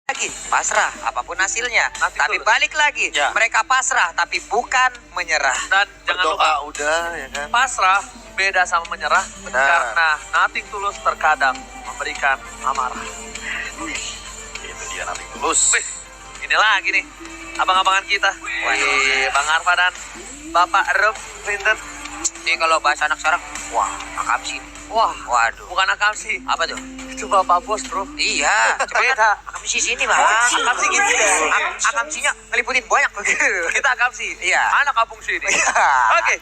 lagi pasrah apapun hasilnya, Nanti tapi dulu. balik lagi Ya. mereka pasrah tapi bukan menyerah. Dan jangan Berdoa lupa, udah ya kan. pasrah beda sama menyerah. Benar. Karena nothing tulus terkadang memberikan amarah. Itu dia nanti tulus. Wih, ini lagi nih abang-abangan kita. Wih, Bang Arfa dan Bapak Rob Clinton. Ini kalau bahasa anak sekarang, wah akamsi. Wah, Waduh, bukan akamsi. apa tuh? Itu Bapak Bos, bro. Iya, coba Beda. akamsi sini mah. Akamsi gitu deh. Akamsinya ngeliputin banyak begitu. Kita akamsi. Iya. Anak kampung sini. Iya. Oke,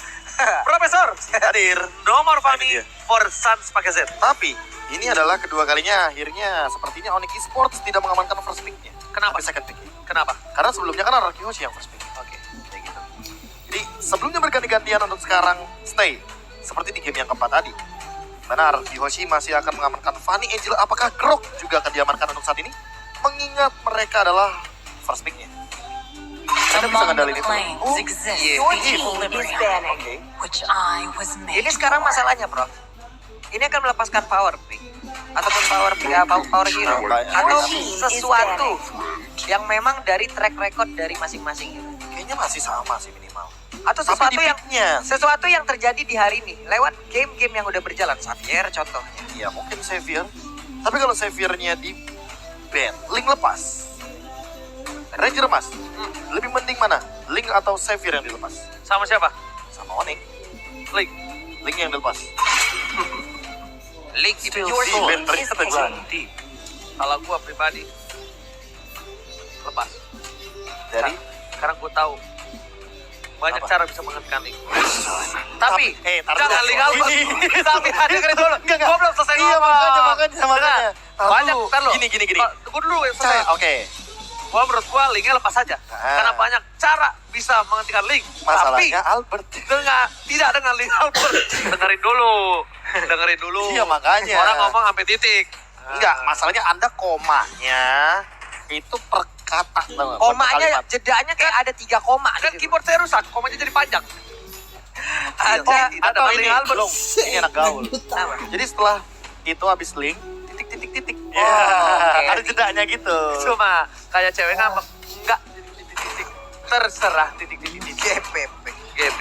Profesor. Hadir. Nomor Nah, ini Fami dia. for Suns pakai Z. Tapi ini adalah kedua kalinya akhirnya sepertinya Onyx Esports tidak mengamankan first pick-nya. Kenapa? Tapi second pick. Kenapa? Karena sebelumnya kan Araki Hoshi yang first pick. Oke. Kayak gitu. Jadi sebelumnya berganti-gantian untuk sekarang stay. Seperti di game yang keempat tadi. Mana Araki Hoshi masih akan mengamankan Fanny Angel. Apakah Grok juga akan diamankan untuk saat ini? Mengingat mereka adalah first pick-nya. Anda bisa Among ngandalin the itu. planes exists iya. the If. equilibrium, Oke. which I was made Ini sekarang for. masalahnya, Bro. Ini akan melepaskan power pick ataupun power pick, power hero atau sesuatu yang memang dari track record dari masing-masing hero. Kayaknya masih sama sih minimal. Atau Tapi sesuatu di yang pick-nya. sesuatu yang terjadi di hari ini lewat game-game yang udah berjalan. Xavier contohnya. Ya mungkin Xavier. Tapi kalau Xaviernya di ban, Link lepas. Ranger Mas, lebih mending mana? Link atau Xavier yang dilepas? Sama siapa? Sama Onyx. Link. Link yang dilepas. Link itu Your Di team ban is ternyata picking. ganti. Kalau gua pribadi lepas. Dari Sekarang gua tahu banyak Apa? cara bisa menghentikan Link. Tapi tar jangan dulu. Link Albert. Ini. Tapi dengerin dulu. Enggak. Gua belum selesai Iya, ngomong. makanya. Dengar. Tar Banyak, dulu. ntar lo. Gini. Tunggu dulu yang selesai. Oke. Gua menurut gua Linknya lepas saja. Karena banyak cara bisa menghentikan Link. Tapi Masalahnya Albert. tidak dengan Link Albert. Dengerin dulu. Dengerin dulu. Iya, makanya. Orang ngomong sampai titik. Enggak, masalahnya Anda komanya itu per kata. tau nggak? Per komanya kalimat. jedanya kayak ada 3 koma Kan gitu. keyboard saya rusak, komanya jadi panjang. Ada Ada Atau Link ini Albert. belum. Ini anak gaul. apa? Jadi setelah itu habis link, titik. Oh, oke. Ada jedanya gitu. Cuma kayak cewek ngambek. Enggak, titik. Terserah titik. GPP. GP.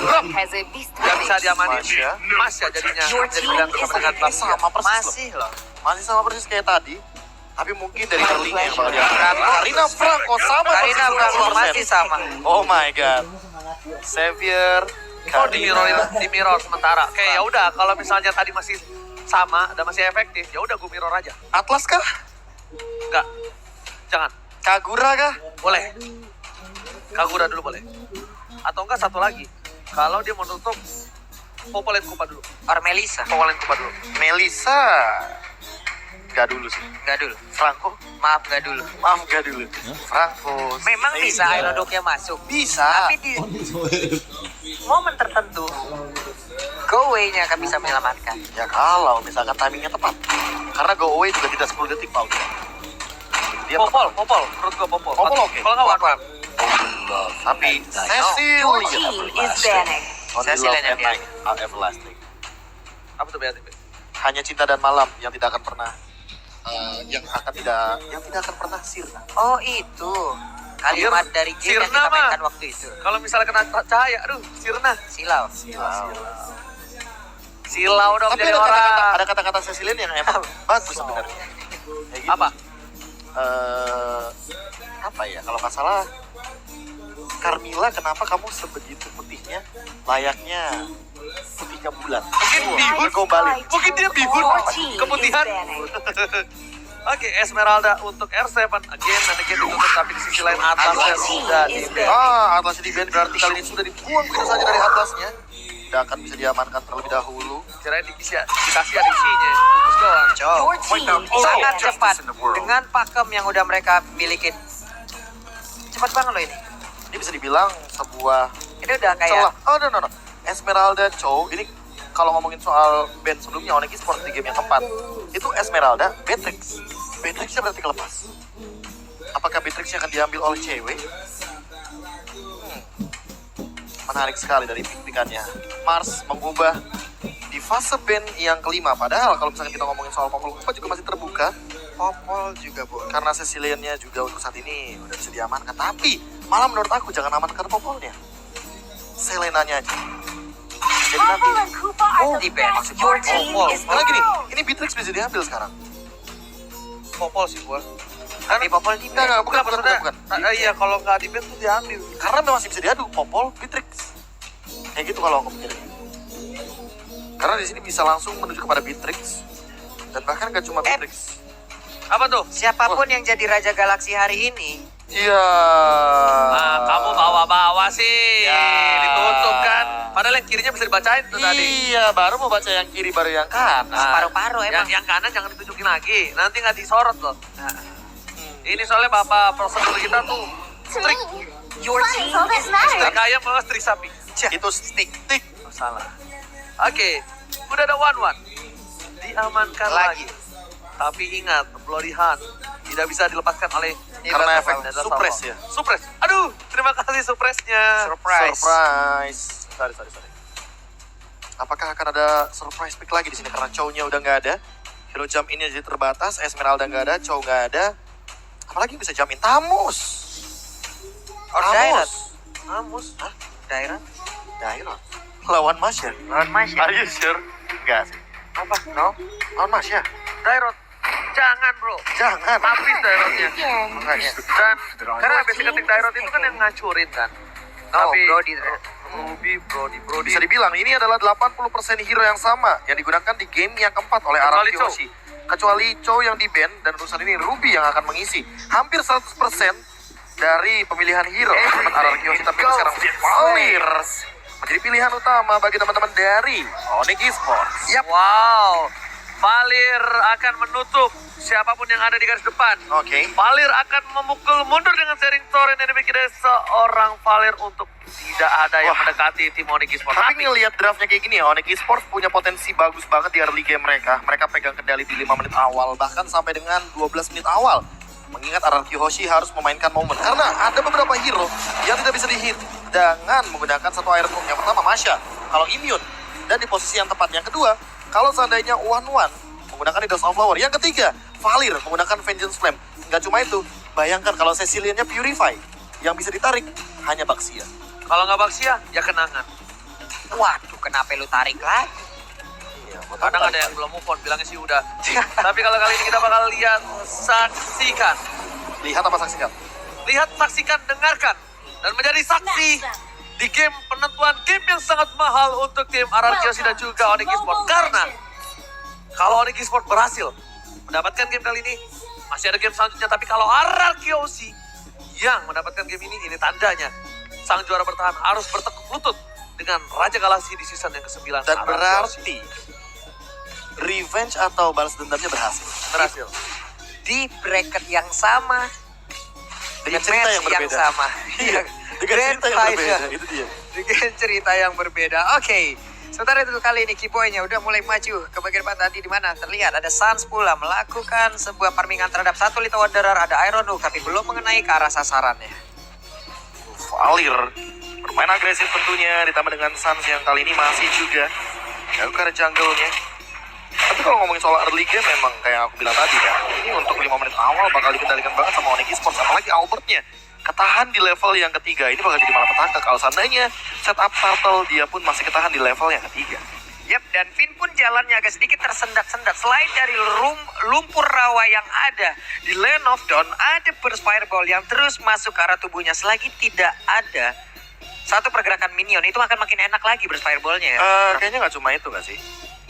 Rock has a beast Gak bisa diamanin. Masya. Mas ya jadinya. Your Jadi team bilang is sama dengan a Bang. Sama persis loh. Masih loh. Masih sama persis kayak tadi. Tapi mungkin dari early yang bakal pleasure. diangkat. Karina Franco sama Karina persis Franco 100%. masih sama. Oh my god. Xavier. Oh di mirror sementara. Kayak ya udah kalau misalnya tadi masih sama dan masih efektif, ya udah gue mirror aja. Atlas kah? Enggak. Jangan. Kagura kah? Boleh. Kagura dulu boleh. Atau enggak satu lagi. Kalau dia menutup Popolet Kupa dulu. Or Melisa. Popolet Kupa dulu. Melisa. Gak dulu sih. Gak dulu. Franco. Maaf gak dulu. Maaf gak dulu. Franco. Memang bisa Iya. aerodoknya masuk. Bisa. Tapi di momen tertentu go away-nya akan bisa menyelamatkan. Ya kalau misalkan timingnya tepat. Karena go away juga tidak 10 detik Pak. Dia Popol. Menurut gua Popol. Popol oke. Kalau nggak Warman. Tapi Your Cecilia team is banning. Only Cecilia love and yang night are everlasting. Apa tuh BATP? Hanya cinta dan malam yang tidak akan pernah yang tidak akan pernah sirna. Oh itu kalimat dari game yang Sirna kita mah. mainkan waktu itu. Kalau misalnya kena cahaya, aduh, sirna. Silau. Silau dong Tapi jadi ada orang. kata-kata ada kata-kata Cecilia yang emang bagus sebenarnya. Kayak gitu. Apa? Apa ya kalau nggak salah Carmilla, kenapa kamu sebegitu putihnya layaknya putihnya bulan? Mungkin bihun. Bergombali. Mungkin dia bihun. Your team is Keputihan. banning. Oke, Esmeralda untuk R7 again dan again ditutup, tapi di sisi lain Atlasnya sudah di Atlasnya di ban berarti kali ini sudah dibuang begitu saja dari Atlasnya. Tidak akan bisa diamankan terlebih dahulu. kirain dikasih adisinya. Bagus doang. Cok. Your team is Sangat banning. cepat dengan pakem yang udah mereka milikin. Cepat banget loh ini. Ini bisa dibilang sebuah Ini udah kayak celah. Oh no. Esmeralda Chow ini kalau ngomongin soal band sebelumnya Onyx Esports di game yang keempat itu Esmeralda, Beatrix. Beatrixnya berarti kelepas. Apakah Beatrixnya akan diambil oleh cewek? Menarik sekali dari pick-pickannya. Mars mengubah di fase band yang kelima. Padahal kalau misalnya kita ngomongin soal Popol Kupa juga masih terbuka. Popol juga boleh. Karena Cecilian-nya juga untuk saat ini udah bisa diamankan. Tapi malah menurut aku jangan amankan Popolnya. Selenanya aja. Jadi nanti Popol and Koopa are the depend. best. Your team Popol. is malah gini, gold. ini Beatrix bisa diambil sekarang. Popol sih gua. Tapi Popol di Enggak, bukan. Iya, kalau nggak di band tuh diambil. Karena memang masih bisa diadu Popol, Beatrix. Kayak gitu kalau aku pikirin. Karena di sini bisa langsung menuju kepada Beatrix. Dan bahkan gak cuma Beatrix. Apa tuh? siapapun yang jadi Raja Galaksi hari ini, Iya. Nah, kamu bawa-bawa sih. Ya. Ditutup kan. Padahal yang kirinya bisa dibacain tuh tadi. Iya, baru mau baca yang kiri baru yang kanan. separuh-paruh emang. Yang kanan jangan ditunjukin lagi. Nanti nggak disorot loh. Ini soalnya bapak prosedur kita tuh strik. Your team is matters. Strik ayam sama strik sapi. Itu stick. Oh, salah. Oke, udah ada 1-1. Diamankan lagi. Lagi. Tapi ingat, Bloody Hand tidak bisa dilepaskan oleh Karena efek Dada suppress Salvo. ya. Suppress. Aduh, terima kasih suppressnya. Surprise. Sorry. Apakah akan ada surprise pick lagi di sini karena Chow-nya udah nggak ada. Hero jump in jadi terbatas, Esmeralda nggak ada, Chow nggak ada. Apalagi yang bisa jump in Tamus. Daerah. Tamus. Hah? Daerah. Daerah. Lawan Masya. Lawan Masya. Are you sure? Enggak sih. Apa? No? Lawan Masya. Dairot. Jangan, bro. Jangan. Habis Dairotnya. Makanya. Dan karena basic ketik Dairot itu kan yang ngacurin kan. No, Tapi Brody. Brody. Bisa dibilang ini adalah 80% hero yang sama yang digunakan di game yang keempat oleh Kecuali Araki Chow. Hoshi. Kecuali Chow yang di ban dan urusan ini Ruby yang akan mengisi. Hampir 100% dari pemilihan hero teman Araki Hoshi, tapi itu sekarang Valir menjadi pilihan utama bagi teman-teman dari Onyx Esports. Wow. Valir akan menutup siapapun yang ada di garis depan. Oke. Valir akan memukul mundur dengan sharing torrent dan demikian seorang Valir untuk tidak ada yang Wah. mendekati tim Onyx Esports. Tapi ngelihat draftnya kayak gini ya, Onyx Esports punya potensi bagus banget di early game mereka. Mereka pegang kendali di 5 menit awal, bahkan sampai dengan 12 menit awal. Mengingat Araki Hoshi harus memainkan momen. Karena ada beberapa hero yang tidak bisa dihit dengan menggunakan satu iron move. Yang pertama Masya, kalau immune. Dan di posisi yang tepat. Yang kedua, kalau seandainya One menggunakan Idols of Flower. Yang ketiga, Valir menggunakan Vengeance Flame. Nggak cuma itu, bayangkan kalau Cecilian-nya Purify. Yang bisa ditarik hanya Baxia. Kalau nggak Baxia, ya kenangan. Waduh, kenapa lu tarik lagi? Iya, buat Kadang apa? ada yang belum move on, bilangnya sih udah. Tapi kalau kali ini kita bakal lihat, saksikan. Lihat apa saksikan? Lihat, saksikan, dengarkan. Dan menjadi saksi di game penentuan game yang sangat mahal untuk tim Araki Hoshi dan juga Onyx Esports. Karena kalau Onyx Esports berhasil mendapatkan game kali ini, masih ada game selanjutnya. Tapi kalau Araki Hoshi yang mendapatkan game ini tandanya sang juara bertahan harus bertekuk lutut dengan Raja Galaksi di season yang ke-9. Dan Araki Hoshi. berarti revenge atau balas dendamnya berhasil. Berhasil. Di bracket yang sama, Dengan di cerita match yang berbeda. sama. Iya, dengan Grand cerita yang final. berbeda. Itu dia. Dengan cerita yang berbeda. Oke. Sementara itu kali ini Kiboynya udah mulai maju ke bagian depan tadi di mana terlihat ada Sans pula melakukan sebuah farmingan terhadap satu Little Wanderer, ada Iron Hook tapi belum mengenai ke arah sasarannya. Valir bermain agresif tentunya, ditambah dengan Sans yang kali ini masih juga melakukan jungle-nya. Tapi kalau ngomongin soal early game memang kayak aku bilang tadi kan, ini untuk 5 menit awal bakal dikendalikan banget sama Onyx Esports, apalagi Albertnya ketahan di level yang ketiga. Ini bakal jadi malapetaka kalau seandainya setup Turtle dia pun masih ketahan di level yang ketiga. Yap, dan Finn pun jalannya agak sedikit tersendat-sendat. Selain dari lumpur rawa yang ada di Land of Dawn, ada burst fireball yang terus masuk ke arah tubuhnya. Selagi tidak ada satu pergerakan minion, itu akan makin enak lagi burst fireballnya ya. Kayaknya nggak cuma itu nggak sih?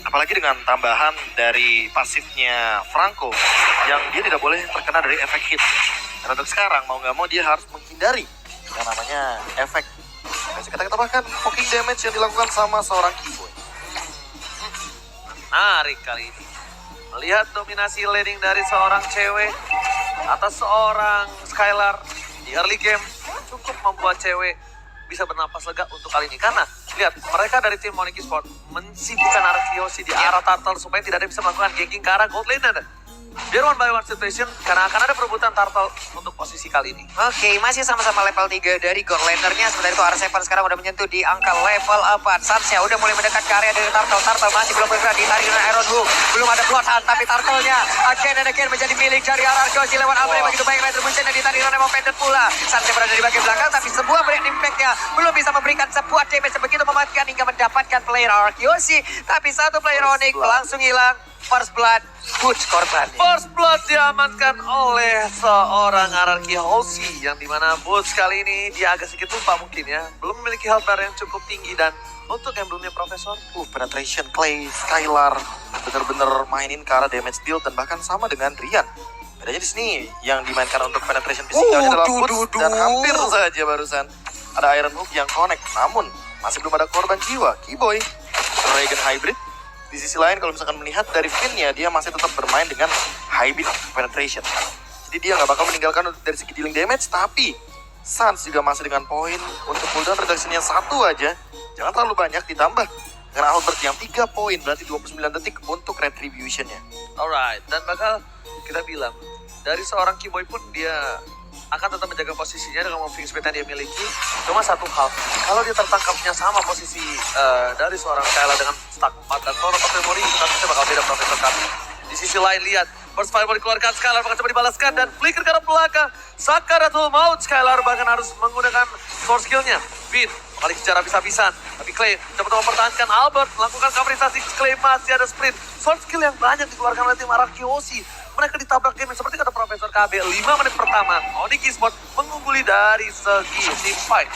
Apalagi dengan tambahan dari pasifnya Franco yang dia tidak boleh terkena dari efek hit. Dan untuk sekarang mau nggak mau dia harus menghindari yang namanya efek. Bisa kita bahkan poking damage yang dilakukan sama seorang Kiboy. Menarik kali ini. Melihat dominasi laning dari seorang cewek atas seorang Skylar di early game cukup membuat cewek bisa bernapas lega untuk kali ini. Karena lihat, mereka dari tim Onyx Esports mensibukkan Araki Hoshi di arah Turtle supaya tidak ada yang bisa melakukan ganking ke arah gold lane. biar one by one situation karena akan ada perebutan turtle untuk posisi kali ini. Oke, masih sama-sama level 3 dari God Lanternya. Sementara itu R7 sekarang udah menyentuh di angka level 4. Sansya udah mulai mendekat ke area dari Turtle. Turtle masih belum bergerak, ditarik dengan Iron Hook. Belum ada Bloodhound, tapi Turtle-nya again and again menjadi milik dari RRQ lewat apa yang begitu baik. Retribution yang ditarik dengan Nemo Pendant pula. Sansya berada di bagian belakang, tapi sebuah brand impact-nya belum bisa memberikan sebuah damage sebegitu mematikan hingga mendapatkan player RRQ. Tapi satu player Onyx langsung hilang. First Blood, Butch korban. First Blood diamankan oleh seorang RRQ Hoshi yang dimana Boots kali ini dia agak sedikit lupa mungkin ya. Belum memiliki health bar yang cukup tinggi dan untuk emblemnya Profesor. Penetration Clay, Skylar bener-bener mainin ke arah damage deal dan bahkan sama dengan Rian. Bedanya di sini yang dimainkan untuk penetration fisiknya adalah Boots dan hampir saja barusan ada Iron Hook yang connect. Namun masih belum ada korban jiwa. Keyboy, Dragon Hybrid. Di sisi lain kalau misalkan melihat dari Finn-nya, dia masih tetap bermain dengan hybrid penetration. Jadi dia nggak bakal meninggalkan dari segi dealing damage, tapi Sans juga masih dengan poin untuk cooldown reduction-nya 1 aja. Jangan terlalu banyak ditambah dengan Albert yang 3 poin, berarti 29 detik untuk retribution-nya. Alright, dan bakal kita bilang dari seorang Keyboy pun dia akan tetap menjaga posisinya dengan moving speed yang dia miliki. Cuma satu hal, kalau dia tertangkapnya sama posisi dari seorang Skylar dengan stack 4 dan Tower of Memory, itu bakal beda Profesor kami. Di sisi lain lihat, Burst Fireball dikeluarkan, Skylar bakal coba dibalaskan dan flicker ke arah belakang. Sakaratul Maut, Skylar bahkan harus menggunakan core skill-nya. Finn kali secara habis-habisan, tapi Clay coba mempertahankan Albert, melakukan coverisasi. Clay masih ada sprint. Sword skill yang banyak dikeluarkan oleh tim RRQ. Mereka ditabrak game seperti kata Profesor KB. 5 menit pertama, Onyx Esports mengungguli dari segi team fight.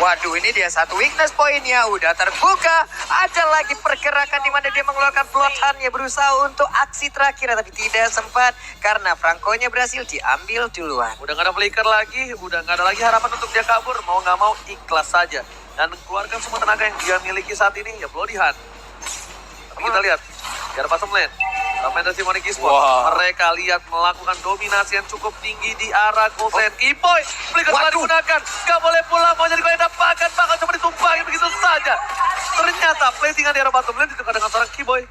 Waduh, ini dia satu weakness poinnya udah terbuka. Ada lagi pergerakan di mana dia mengeluarkan Bloodhound-nya berusaha untuk aksi terakhir tapi tidak sempat karena Franco-nya berhasil diambil duluan. Udah gak ada flicker lagi, udah gak ada lagi harapan untuk dia kabur. Mau gak mau ikhlas saja dan keluarkan semua tenaga yang dia miliki saat ini ya Bloody Hand. Tapi kita lihat di arah bottom lane, main dari Onyx Esports, mereka lihat melakukan dominasi yang cukup tinggi di arah gold lane. Keyboy, flicker telah digunakan, gak boleh pulang, mau jadi yang dapatkan, bakal coba ditumpahin begitu saja. Ternyata platingan di arah bottom lane ditukar dengan seorang Keyboy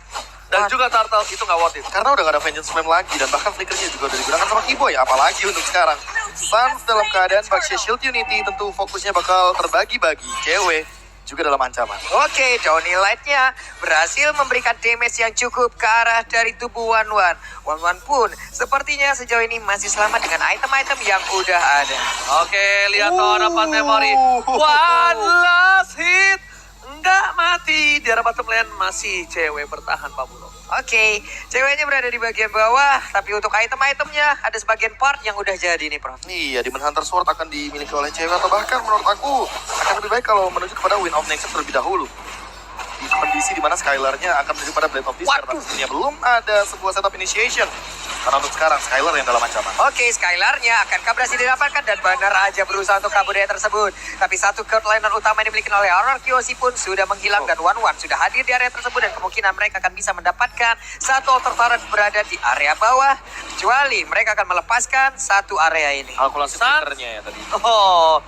dan juga Turtle, itu gak worth it. Karena udah gak ada Vengeance Flame lagi dan bahkan flickernya juga udah digunakan sama Keyboy, apalagi untuk sekarang. Sans dalam keadaan Baxia Shield Unity tentu fokusnya bakal terbagi-bagi. Cewek juga dalam ancaman. Oke, Johnny Light-nya berhasil memberikan damage yang cukup ke arah dari tubuh Wan Wan. Wan Wan pun sepertinya sejauh ini masih selamat dengan item-item yang udah ada. Oke, lihat tuh dapat memory. One last hit. Enggak mati. Di arah bottom lane masih cewek bertahan Pak Bulog. Oke, ceweknya berada di bagian bawah, tapi untuk item-itemnya ada sebagian part yang udah jadi nih, Prof. Iya, Demon Hunter Sword akan dimiliki oleh cewek atau bahkan menurut aku akan lebih baik kalau menuju kepada Wind of Nature terlebih dahulu. Di kondisi dimana Skylar-nya akan menuju pada Blade of Despair, tapi sebenarnya belum ada sebuah setup initiation. Karena untuk sekarang Skylar yang dalam ancaman. Oke, Skylar-nya akankah berhasil didapatkan dan benar aja berusaha untuk kabur dari tersebut. Tapi satu guard liner utama yang dimiliki oleh RRQ pun sudah menghilang dan Wan Wan sudah hadir di area tersebut dan kemungkinan mereka akan bisa mendapatkan satu altar turret berada di area bawah. Kecuali mereka akan melepaskan satu area ini. Kalkulasi flickernya ya tadi. Oh,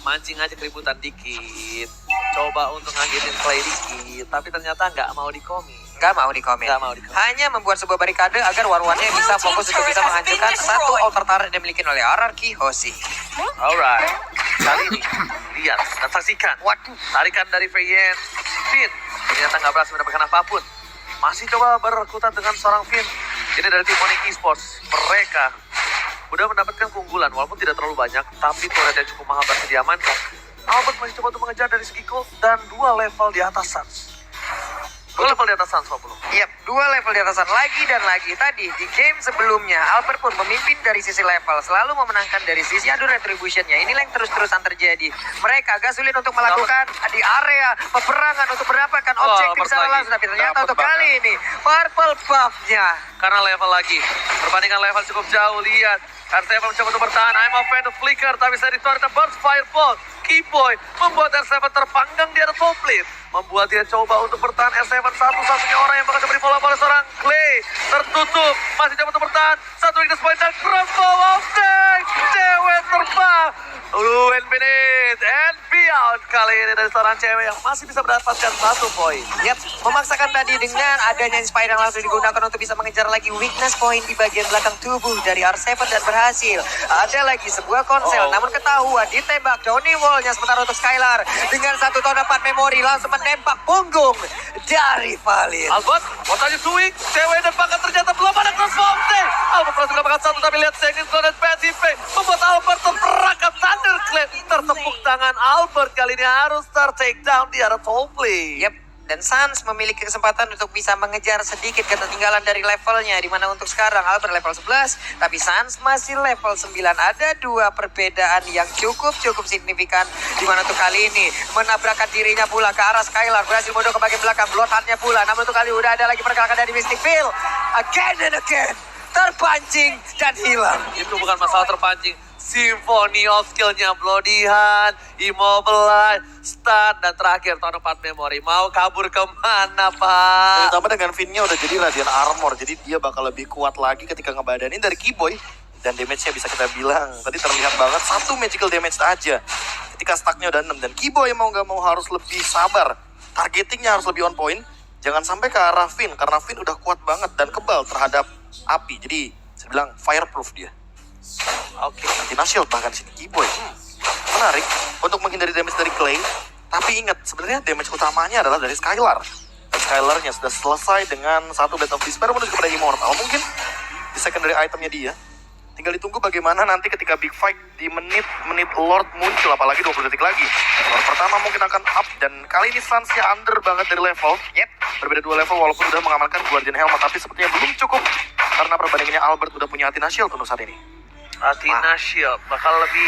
mancing aja keributan dikit. Coba untuk ngagetin play dikit, tapi ternyata nggak mau dikomit. Nggak mau di komen. Nggak mau di komen. Hanya membuat sebuah barikade agar Wan-Wannya bisa fokus untuk bisa menghancurkan satu altar turret yang dimiliki oleh RRQ Hoshi. Alright, kali ini lihat dan saksikan. Waduh, tarikan dari Feyen. Finn ternyata nggak berhasil mendapatkan apapun. Masih coba berkutat dengan seorang Finn. Ini dari tim Onyx Esports. Mereka udah mendapatkan keunggulan walaupun tidak terlalu banyak, tapi turretnya cukup mahal berhasil diamankan. Albert masih coba untuk mengejar dari segi gold dan 2 level di atas Sans. 2 level di atas Sans, Pak Bulu. Yap, 2 level di atasan lagi dan lagi. Tadi di game sebelumnya, Albert pun memimpin dari sisi level, selalu memenangkan dari sisi adu retribution-nya. Inilah yang terus-terusan terjadi. Mereka agak sulit untuk melakukan di area peperangan untuk mendapatkan objektif secara langsung. Tapi ternyata Dapet untuk kali ini, purple buff-nya. Karena level lagi, perbandingan level cukup jauh. Lihat, R7 mencoba untuk bertahan. I'm off the flicker, tapi saya ditarik burst fireball. Keyboy membuat R7 terpanggang di atas top lane. Membuat dia coba untuk bertahan. R7 satu-satunya orang yang bakal coba di follow oleh seorang Clay. Tertutup, masih coba untuk bertahan. Satu weakness point dan crossbow of tank. Cewek terbang. Infinite. NB out kali ini dari seorang cewek yang masih bisa mendapatkan 1 poin. Yap, memaksakan tadi dengan adanya Inspire yang langsung digunakan untuk bisa mengejar lagi weakness point di bagian belakang tubuh dari R7 dan berhasil. Ada lagi sebuah konsel, namun ketahuan ditembak Donny Wall-nya sementara untuk Skylar dengan 1 ton 4 memori langsung menembak punggung dari Valir. Albert, watanya swing, cewek dan pakat ternyata belum ada transform day. Albert berhasil mendapatkan 1 tapi lihat Sengin dan PSIP membuat Albert terperangkap Thunderclap. Tertepuk tangan Albert kali ini harus take down di arah top lane. Yap, dan Sans memiliki kesempatan untuk bisa mengejar sedikit ketertinggalan dari levelnya. Dimana untuk sekarang Albert level 11, tapi Sans masih level 9. Ada 2 perbedaan yang cukup signifikan. Dimana untuk kali ini menabrakkan dirinya pula ke arah Skylar. Berhasil mundur ke bagian belakang, Bloodhound-nya pula. Namun untuk kali udah ada lagi pergerakan dari Mystic Veil. Again and again, terpancing dan hilang. Itu bukan masalah terpancing. Symphony of skill-nya Bloody Hand, Immobilize, Stun, dan terakhir Ton 4 Memory. Mau kabur kemana, Pak? Ditambah dengan Finn-nya udah jadi Radiant Armor, jadi dia bakal lebih kuat lagi ketika ngebadanin dari Keyboy. Dan damage-nya bisa kita bilang, tadi terlihat banget 1 magical damage aja. Ketika stack-nya udah 6, dan Keyboy mau gak mau harus lebih sabar. Targeting-nya harus lebih on point. Jangan sampai ke arah Finn, karena Finn udah kuat banget dan kebal terhadap api. Jadi, saya bilang fireproof dia. Oke. Anti shield bahkan sini Keyboy. Menarik untuk menghindari damage dari Clay. Tapi ingat, sebenarnya damage utamanya adalah dari Skylar. Dan Skylarnya sudah selesai dengan 1 Blade of Despair menuju kepada Immortal. Mungkin di secondary itemnya dia. Tinggal ditunggu bagaimana nanti ketika big fight di menit Lord muncul. Apalagi 20 detik lagi. Lord pertama mungkin akan up. Dan kali ini Sans-nya under banget dari level. Yep. Berbeda 2 level walaupun udah mengamankan Guardian Helmet. Tapi sepertinya belum cukup. Karena perbandingannya Albert udah punya Athena Shield untuk saat ini. Athena Shield bakal lebih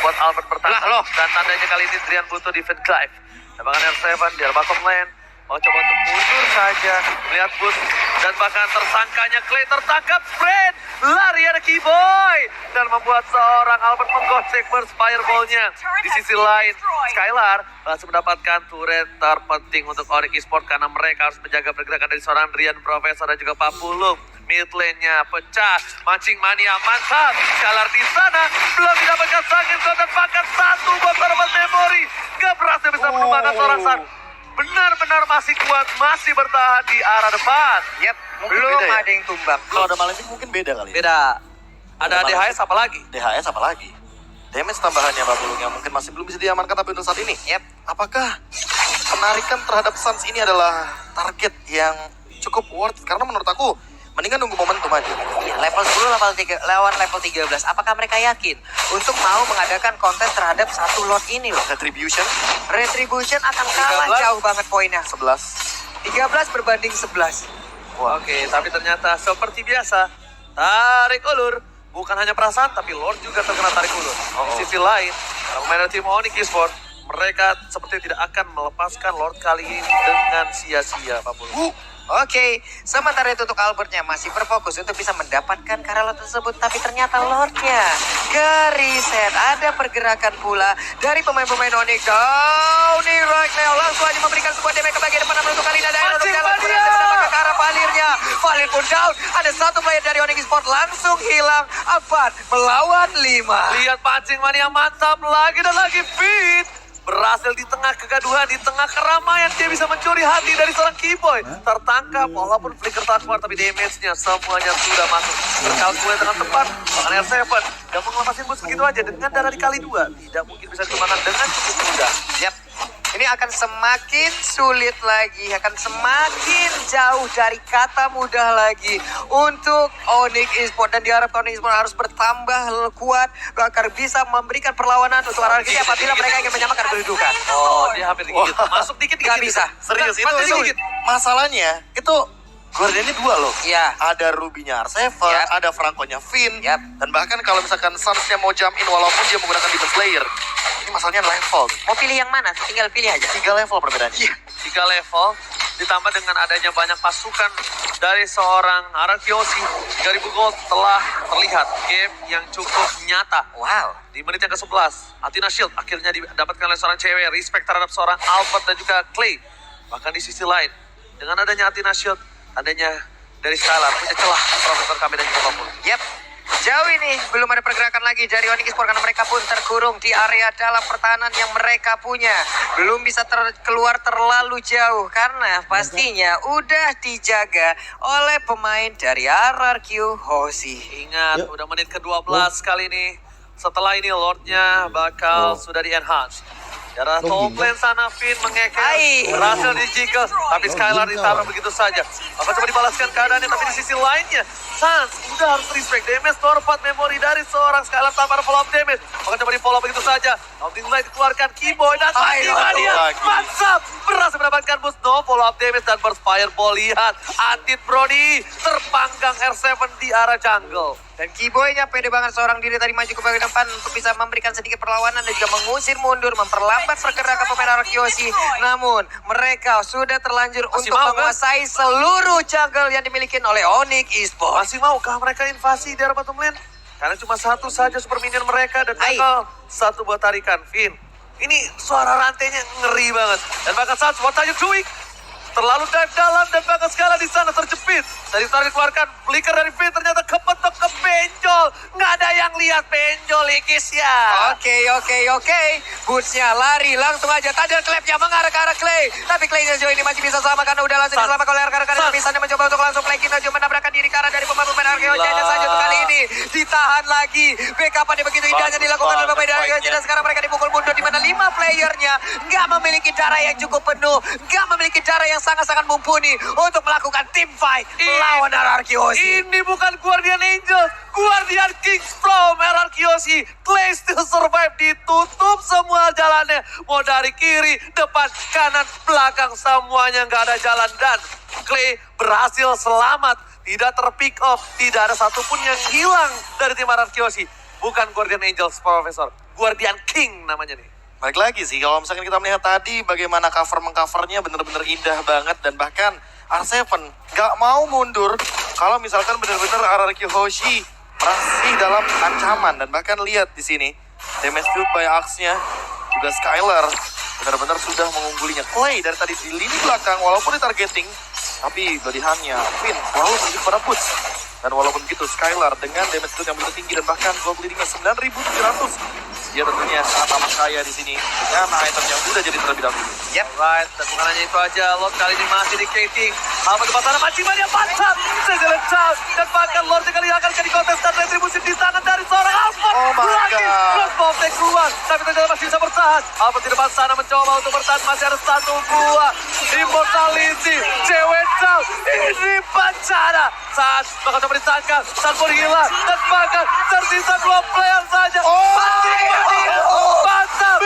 buat Albert bertahan. Dan tandanya kali ini Drian butuh defense Clive. Tembakan R7 di arah bottom lane. Mau coba untuk mundur saja. Melihat boost. Dan bahkan tersangkanya Clay tertangkap. Spread. Lari ada Keyboy. Dan membuat seorang Albert menggocek burst fireball-nya. Di sisi lain, Skylar berhasil mendapatkan turret terpenting untuk Onyx Esports. Karena mereka harus menjaga pergerakan dari seorang Drian Professor dan juga Papulung. Mid lane-nya pecah, mancing mania mantap. Skylar di sana belum didapatkan Sangin dan pakai 1 buat tanaman memori. Gak berhasil bisa menumbangkan seorang San. Benar-benar masih kuat, masih bertahan di arah depan. Yap, Mungkin belum beda ya? ada yang tumbang. Kalau ada Malefic mungkin beda kali ya. Beda. Ada DHS apa lagi? DHS apa lagi? Damage tambahannya Babulung yang mungkin masih belum bisa diamankan tapi untuk saat ini. Yap. Apakah penarikan terhadap Sans ini adalah target yang cukup worth? Karena menurut aku mendingan nunggu momentum aja. Level 10 lawan level 13. Apakah mereka yakin untuk mau mengadakan kontes terhadap 1 lot ini loh? Retribution Retribution akan kalah 13. jauh banget poinnya. 11. 13 berbanding 11. Oke, tapi ternyata seperti biasa, tarik ulur. Bukan hanya perasaan, tapi Lord juga terkena tarik ulur. Di sisi lain, pemain tim Onyx Esports, mereka seperti tidak akan melepaskan Lord kali ini dengan sia-sia, Pak Bulu. Oke, sementara itu untuk Albertnya masih berfokus untuk bisa mendapatkan Karelo tersebut. Tapi ternyata Lordnya ke-reset. Ada pergerakan pula dari pemain-pemain Onyx. Donny right now langsung aja memberikan sebuah damage ke bagian depan. Namun untuk kali ini ada Aeron Mancing jalan mania! mendapatkan ke arah Valirnya. Valir pun down. Ada 1 player dari Onyx Esports langsung hilang. 4 melawan 5. Lihat pancing mania mantap lagi dan lagi fit. Berhasil di tengah kegaduhan, di tengah keramaian dia bisa mencuri hati dari seorang Keyboy. Tertangkap walaupun flicker tak keluar tapi damage-nya semuanya sudah masuk. Terkalkulasi dengan tepat, bahkan R7 gak mau ngelepasin boost begitu aja dengan darah dikali 2. Tidak mungkin bisa dikembangkan dengan cukup mudah. Yap. Ini akan semakin sulit lagi, akan semakin jauh dari kata mudah lagi untuk Onyx Esports. Dan diharapkan Onyx Esports harus bertambah kuat agar bisa memberikan perlawanan untuk RRQ apabila mereka ingin menyamakan kedudukan. Oh, dia hampir dikit. Masuk dikit-dikit. Gak bisa. Serius Masuk itu dikit. masalahnya itu Guardiannya 2 loh. Iya. Ada Ruby-nya R7, Yap. ada Franco-nya Finn. Yap. Dan bahkan kalau misalkan Sans-nya mau jump in walaupun dia menggunakan Demon Slayer. Ini masalahnya level. Mau pilih yang mana? Tinggal pilih aja. 3 level perbedaannya. 3 level ditambah dengan adanya banyak pasukan dari seorang Arakiosi. 3000 gold telah terlihat game yang cukup nyata. Wow. Di menit yang ke-11, Athena Shield akhirnya didapatkan oleh seorang cewek. Respect terhadap seorang Albert dan juga Clay. Bahkan di sisi lain, dengan adanya Athena Shield, adanya dari Skylar punya celah Profesor kami dan juga Papul. Yap. Jauh ini belum ada pergerakan lagi lagi dari Onyx Esports karena mereka pun terkurung di area dalam pertahanan yang mereka punya. Belum bisa keluar terlalu jauh karena pastinya udah dijaga oleh pemain dari RRQ Hoshi. Ingat, udah menit ke-12 kali ini. Setelah ini Lordnya bakal sudah di-enhance. Darah top lane sana Finn mengeker, berhasil di-jiggle, tapi Skylar ditaruh begitu saja. Maka coba dibalaskan keadaannya, tapi di sisi lainnya Sans udah harus respect damage torpat memori dari seorang Skylar tanpa follow up damage. Maka coba di-follow begitu saja. Nothing Light dikeluarkan, Keyboy dan tiba dia mantap, berhasil mendapatkan boost, no follow up damage dan burst fireball. Lihat, Antit Brody terpanggang R7 di arah jungle. Dan Keyboy-nya pede banget seorang diri tadi maju ke bagian depan untuk bisa memberikan sedikit perlawanan dan juga mengusir mundur, memperlambat pergerakan pemain RRQ Hoshi. Namun mereka sudah terlanjur Masih untuk mau, kan? menguasai seluruh jungle yang dimiliki oleh Onyx Esports. Masih maukah mereka invasi di arah bottom lane? Karena cuma satu saja super minion mereka dan bakal satu buat tarikan. Finn, ini suara rantainya ngeri banget. Dan bahkan Sans, what are you doing? Terlalu dive dalam dan bahkan Skala di sana terjepit. Dari tadi dikeluarkan flicker dari Finn, ternyata kepetok ke benjol. Nggak ada yang lihat benjol Ikis ya. Oke. Bootsnya lari langsung aja. Thunder Clap-nya mengarah ke arah Clay. Tapi Clay-nya sejauh ini masih bisa selamat karena udah langsung San. diselamatkan oleh rekan-rekan yang bisa mencoba untuk langsung play kita juga menabrakkan diri ke arah dari pemain-pemain RRQ Hoshi. Dan saja untuk kali ini ditahan lagi. Backup yang begitu indahnya dilakukan oleh pemain RRQ Hoshi. Dan sekarang mereka dipukul mundur di mana 5 playernya nggak memiliki darah yang cukup penuh, nggak memiliki darah yang sangat-sangat mumpuni untuk melakukan team fight melawan RRQ Hoshi. Ini bukan Guardian Angel, Guardian Kings from RRQ Hoshi. Clay still survive, ditutup semua jalannya. Mau dari kiri, depan, kanan, belakang, semuanya nggak ada jalan. Dan Clay berhasil selamat, tidak terpick off, tidak ada satupun yang hilang dari tim RRQ Hoshi. Bukan Guardian Angels, Profesor, Guardian King namanya nih. Balik lagi sih, kalau misalkan kita melihat tadi bagaimana mengcovernya bener-bener indah banget. Dan bahkan R7 gak mau mundur kalau misalkan bener-bener RRQ Hoshi masih dalam ancaman. Dan bahkan lihat di sini, damage field by Axe-nya juga Skylar benar-benar sudah mengunggulinya. Clay dari tadi di lini belakang walaupun ditargeting, tapi belihannya Finn selalu menuju pada push. Dan walaupun begitu Skylar dengan damage field yang begitu tinggi dan bahkan gold leading-nya 9.700, dia tentunya sangat amat kaya di sini dengan item yang sudah jadi terlebih dahulu. Alright, dan bukan hanya itu aja, Lord kali ini masih diketing. Apa tempat sana manciman yang mantap, sejalan down, dan bahkan Lord sekali akan jadi kontestan retribusi di tangan dari seorang Alphard. Oh my Lagi, God. Cross bomb take keluar, tapi ternyata masih bisa bertahan. Alphard di depan sana mencoba untuk bertahan, masih ada satu buah Immortality, cewek down, ini bencana. Saat bakal coba ditangkap, saat pun hilang, dan bahkan tersisa 2 player saja. Mantap.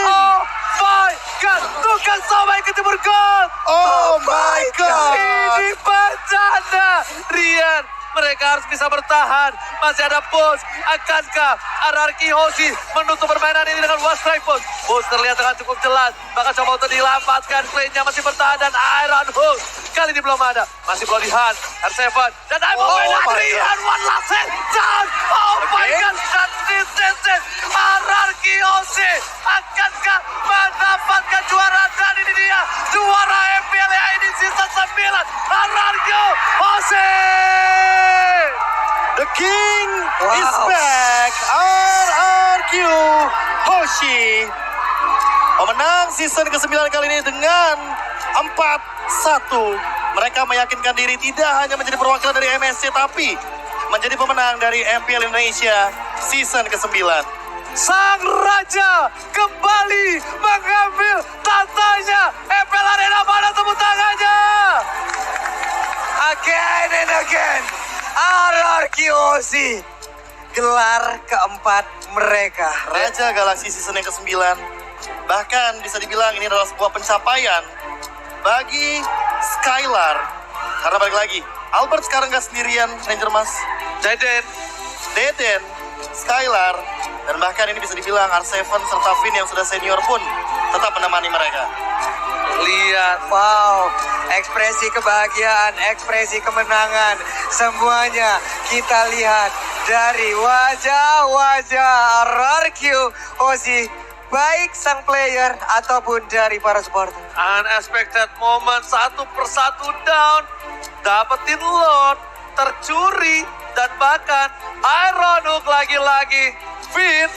Oh my God, tukang somai ke timur gol. Oh my God. Ini bencana. Rian, mereka harus bisa bertahan. Masih ada push. Akankah RRQ Hoshi menutup permainan ini dengan West Rifle? Push terlihat dengan cukup jelas. Maka coba untuk dilamatkan. Clay-nya masih bertahan dan Iron Hook kali ini belum ada. Masih belum di hand. R7 dan Rian. One last hit. Down. Oh my God. Dan disensen. RRQ Hoshi akankah mendapatkan juara? Dan ini dia juara MPL ini season 9. RRQ Hoshi. The King is back. RRQ Hoshi pemenang season ke-9 kali ini dengan 4-1. Mereka meyakinkan diri tidak hanya menjadi perwakilan dari MSC tapi menjadi pemenang dari MPL Indonesia season ke-9. Sang Raja kembali mengambil tatanya. MPL Arena, mana tepuk tangannya? Again and again, RRQ Hoshi gelar keempat mereka. Raja Galaksi season yang ke-9. Bahkan bisa dibilang ini adalah sebuah pencapaian bagi Skylar. Karena balik lagi, Albert sekarang gak sendirian, Ranger Mas. Deden, Skylar, dan bahkan ini bisa dibilang R7 serta Finn yang sudah senior pun tetap menemani mereka. Lihat, Wow, ekspresi kebahagiaan, ekspresi kemenangan, semuanya kita lihat dari wajah-wajah RRQ Hoshi, baik sang player ataupun dari para supporter. unexpected moment, satu persatu down, dapetin Lord, tercuri, Dan bahkan Iron Hook lagi-lagi Finn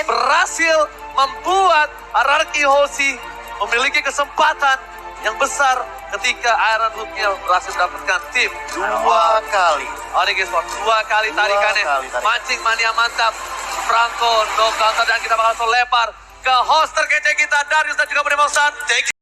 berhasil membuat Araki Hoshi memiliki kesempatan yang besar ketika Iron Hook-nya berhasil mendapatkan tim. Dua kali. Onyx Esports 2 kali tarikannya. Mancing mania mantap. Franco no counter dan kita bakal langsung lempar ke host terkece kita Darius dan juga Brimongsan.